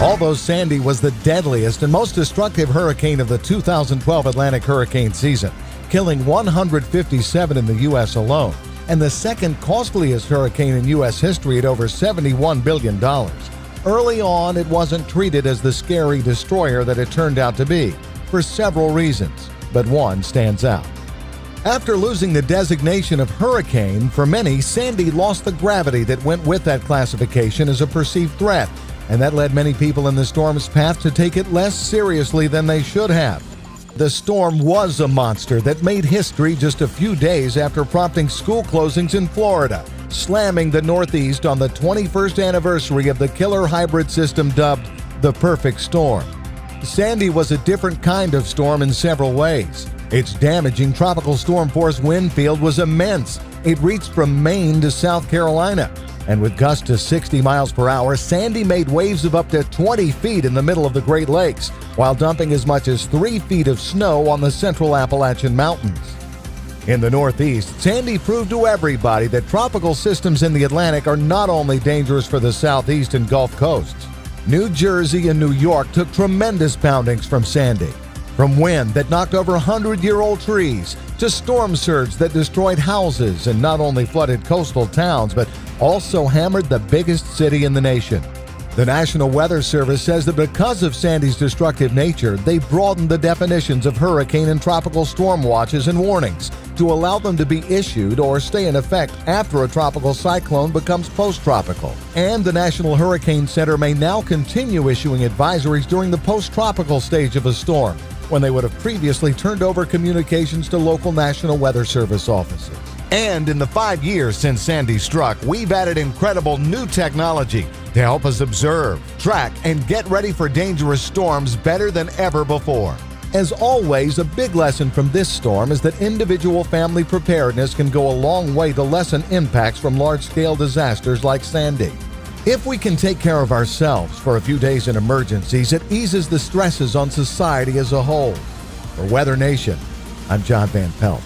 Although Sandy was the deadliest and most destructive hurricane of the 2012 Atlantic hurricane season, killing 157 in the U.S. alone, and the second costliest hurricane in U.S. history at over $71 billion, early on it wasn't treated as the scary destroyer that it turned out to be, for several reasons, but one stands out. After losing the designation of hurricane, for many, Sandy lost the gravity that went with that classification as a perceived threat, and that led many people in the storm's path to take it less seriously than they should have. The storm was a monster that made history just a few days after prompting school closings in Florida, slamming the Northeast on the 21st anniversary of the killer hybrid system dubbed the perfect storm. Sandy was a different kind of storm in several ways. Its damaging tropical storm force wind field was immense. It reached from Maine to South Carolina. And with gusts to 60 miles per hour, Sandy made waves of up to 20 feet in the middle of the Great Lakes, while dumping as much as 3 feet of snow on the central Appalachian Mountains. In the Northeast, Sandy proved to everybody that tropical systems in the Atlantic are not only dangerous for the Southeast and Gulf coasts. New Jersey and New York took tremendous poundings from Sandy. From wind that knocked over 100-year-old trees, to storm surge that destroyed houses and not only flooded coastal towns, but also hammered the biggest city in the nation. The National Weather Service says that because of Sandy's destructive nature, they broadened the definitions of hurricane and tropical storm watches and warnings to allow them to be issued or stay in effect after a tropical cyclone becomes post-tropical. And the National Hurricane Center may now continue issuing advisories during the post-tropical stage of a storm, when they would have previously turned over communications to local National Weather Service offices. And in the 5 years since Sandy struck, we've added incredible new technology to help us observe, track, and get ready for dangerous storms better than ever before. As always, a big lesson from this storm is that individual family preparedness can go a long way to lessen impacts from large-scale disasters like Sandy. If we can take care of ourselves for a few days in emergencies, it eases the stresses on society as a whole. For Weather Nation, I'm John Van Pelt.